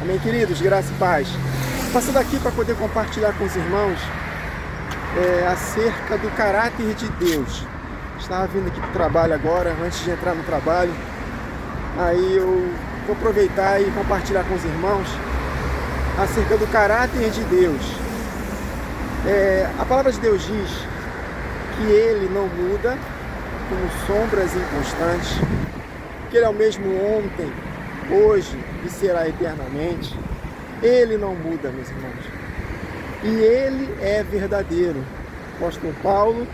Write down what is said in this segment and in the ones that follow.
Amém, queridos? Graça e paz. Passando aqui para poder compartilhar com os irmãos acerca do caráter de Deus. Estava vindo aqui para o trabalho agora, antes de entrar no trabalho. Aí eu vou aproveitar e compartilhar com os irmãos acerca do caráter de Deus. A palavra de Deus diz que Ele não muda como sombras inconstantes, que Ele é o mesmo ontem, hoje e será eternamente. Ele não muda, meus irmãos. E Ele é verdadeiro. O apóstolo Paulo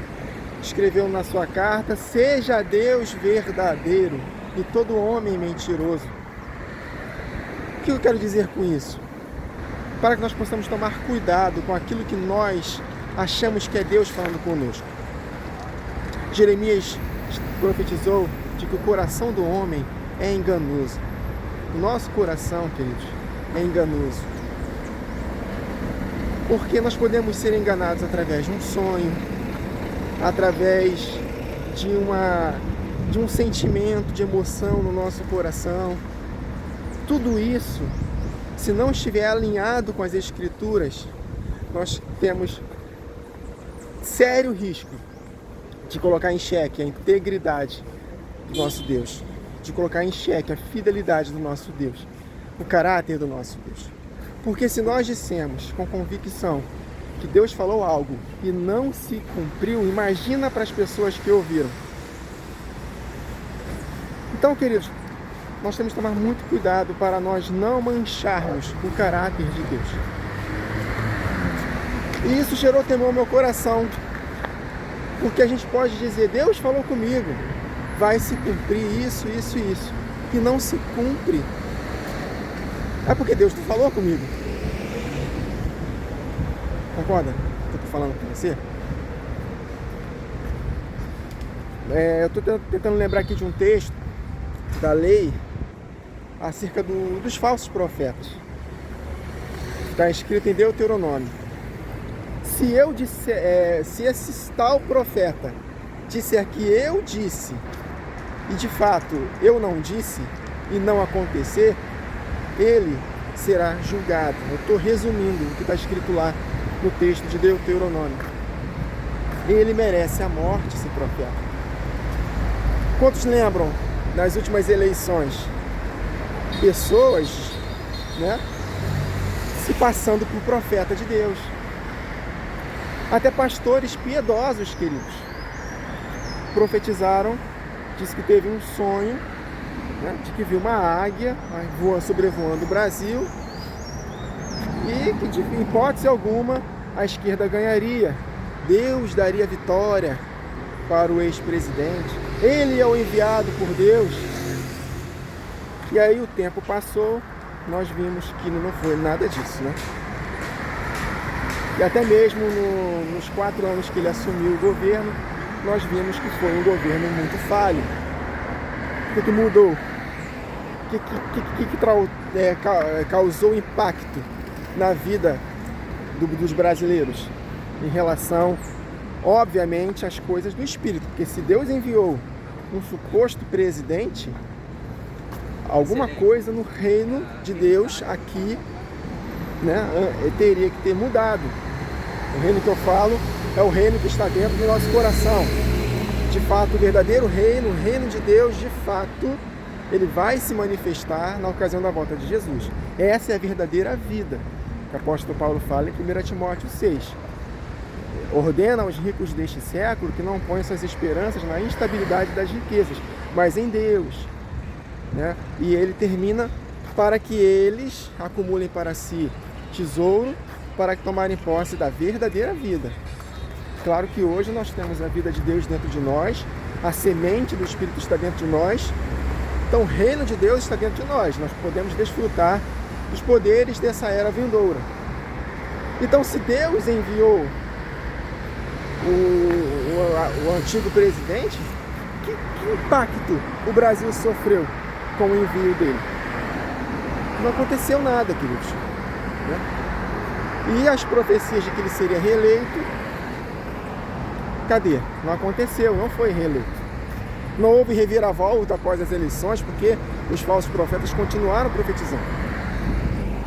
escreveu na sua carta: seja Deus verdadeiro e todo homem mentiroso. O que eu quero dizer com isso? Para que nós possamos tomar cuidado com aquilo que nós achamos que é Deus falando conosco. Jeremias profetizou de que o coração do homem é enganoso. O nosso coração, queridos, é enganoso. Porque nós podemos ser enganados através de um sonho, através de um sentimento de emoção no nosso coração. Tudo isso, se não estiver alinhado com as Escrituras, nós temos sério risco de colocar em xeque a integridade do nosso Deus, de colocar em xeque a fidelidade do nosso Deus, o caráter do nosso Deus. Porque se nós dissemos com convicção que Deus falou algo e não se cumpriu, imagina para as pessoas que ouviram. Então, queridos, nós temos que tomar muito cuidado para nós não mancharmos o caráter de Deus. E isso gerou temor ao meu coração, porque a gente pode dizer: Deus falou comigo, vai se cumprir isso, isso e isso, e não se cumpre. É porque Deus não falou comigo. Concorda com o que eu estou falando com você? Eu estou tentando lembrar aqui de um texto da lei acerca dos falsos profetas. Está escrito em Deuteronômio. Se eu disser, se esse tal profeta disser que eu disse e de fato eu não disse e não acontecer, ele será julgado. Eu estou resumindo o que está escrito lá no texto de Deuteronômio. Ele merece a morte, esse profeta. Quantos lembram das últimas eleições? Pessoas, se passando por profeta de Deus. Até pastores piedosos, queridos, profetizaram, disse que teve um sonho, de que viu uma águia sobrevoando o Brasil e que, de hipótese alguma, a esquerda ganharia. Deus daria vitória para o ex-presidente. Ele é o enviado por Deus. E aí o tempo passou, nós vimos que não foi nada disso, E até mesmo nos 4 anos que ele assumiu o governo, nós vimos que foi um governo muito falho. O que mudou? O que causou impacto na vida dos brasileiros em relação, obviamente, às coisas do Espírito? Porque se Deus enviou um suposto presidente, alguma coisa no reino de Deus aqui teria que ter mudado. O reino que eu falo é o reino que está dentro do nosso coração. De fato, o verdadeiro reino, o reino de Deus, de fato, ele vai se manifestar na ocasião da volta de Jesus. Essa é a verdadeira vida, que o apóstolo Paulo fala em 1 Timóteo 6. Ordena aos ricos deste século que não ponham suas esperanças na instabilidade das riquezas, mas em Deus. E ele termina: para que eles acumulem para si tesouro, para que tomarem posse da verdadeira vida. Claro que hoje nós temos a vida de Deus dentro de nós, a semente do Espírito está dentro de nós, então o reino de Deus está dentro de nós. Nós podemos desfrutar dos poderes dessa era vindoura. Então, se Deus enviou o antigo presidente, que impacto o Brasil sofreu com o envio dele? Não aconteceu nada, queridos. E as profecias de que ele seria reeleito, cadê? Não aconteceu, não foi reeleito. Não houve reviravolta após as eleições, porque os falsos profetas continuaram profetizando.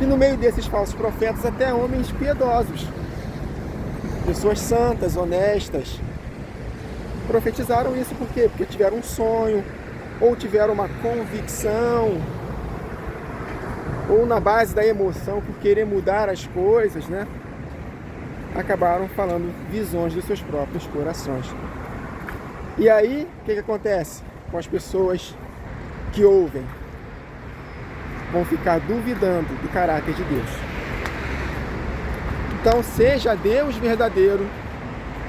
E no meio desses falsos profetas, até homens piedosos, pessoas santas, honestas, profetizaram isso por quê? Porque tiveram um sonho, ou tiveram uma convicção, ou na base da emoção, por querer mudar as coisas, né? Acabaram falando visões dos seus próprios corações. E aí, o que acontece com as pessoas que ouvem? Vão ficar duvidando do caráter de Deus. Então, seja Deus verdadeiro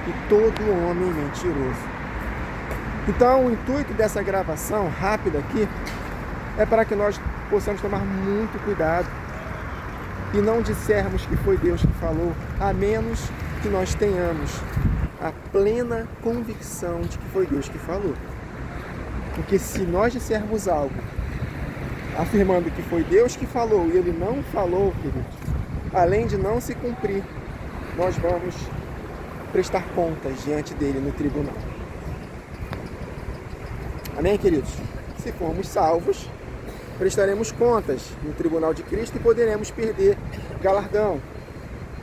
e todo homem mentiroso. Então, o intuito dessa gravação rápida aqui é para que nós possamos tomar muito cuidado e não dissermos que foi Deus que falou, a menos que nós tenhamos a plena convicção de que foi Deus que falou. Porque se nós dissermos algo afirmando que foi Deus que falou e Ele não falou, queridos, além de não se cumprir, nós vamos prestar contas diante dele no tribunal. Amém, queridos? Se formos salvos, prestaremos contas no tribunal de Cristo e poderemos perder galardão.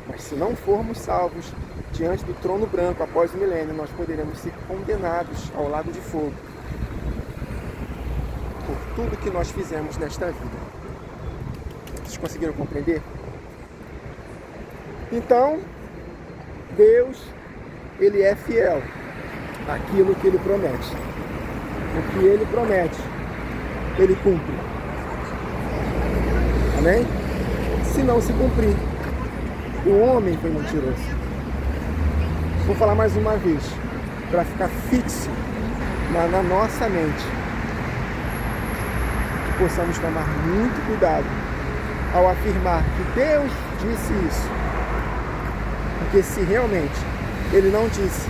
Mas se não formos salvos, diante do trono branco após o milênio, nós poderemos ser condenados ao lago de fogo por tudo que nós fizemos nesta vida. Vocês conseguiram compreender? Então, Deus, Ele é fiel àquilo que Ele promete. O que Ele promete, Ele cumpre. Amém? Se não se cumprir, o homem foi mentiroso. Vou falar mais uma vez, para ficar fixo na nossa mente. Que possamos tomar muito cuidado ao afirmar que Deus disse isso. Porque se realmente Ele não disse,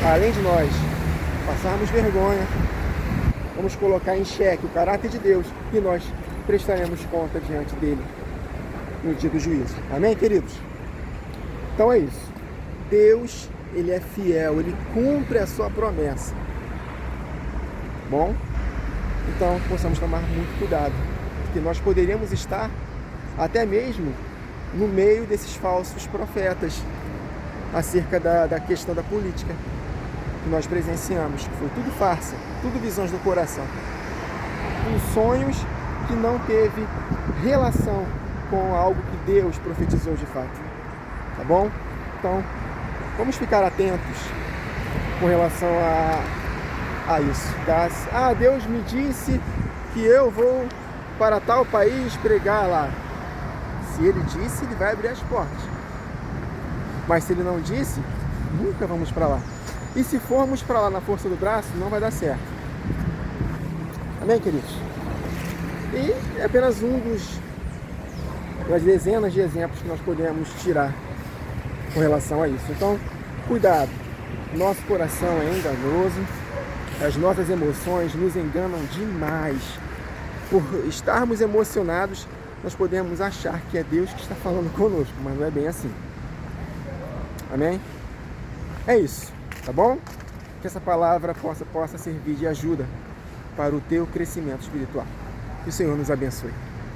além de nós passarmos vergonha, vamos colocar em xeque o caráter de Deus e nós prestaremos conta diante dele no dia do juízo. Amém, queridos? Então é isso. Deus, Ele é fiel, Ele cumpre a sua promessa. Bom? Então possamos tomar muito cuidado, porque nós poderíamos estar até mesmo no meio desses falsos profetas acerca da questão da política que nós presenciamos, que foi tudo farsa, tudo visões do coração, tudo sonhos que não teve relação com algo que Deus profetizou de fato. Tá bom? Então, vamos ficar atentos com relação a isso. Tá? Deus me disse que eu vou para tal país pregar lá. Se Ele disse, Ele vai abrir as portas. Mas se Ele não disse, nunca vamos para lá. E se formos para lá na força do braço, não vai dar certo. Amém, queridos? E é apenas das dezenas de exemplos que nós podemos tirar com relação a isso. Então, cuidado. Nosso coração é enganoso. As nossas emoções nos enganam demais. Por estarmos emocionados, nós podemos achar que é Deus que está falando conosco, mas não é bem assim. Amém? É isso, tá bom? Que essa palavra possa servir de ajuda para o teu crescimento espiritual. Que o Senhor nos abençoe.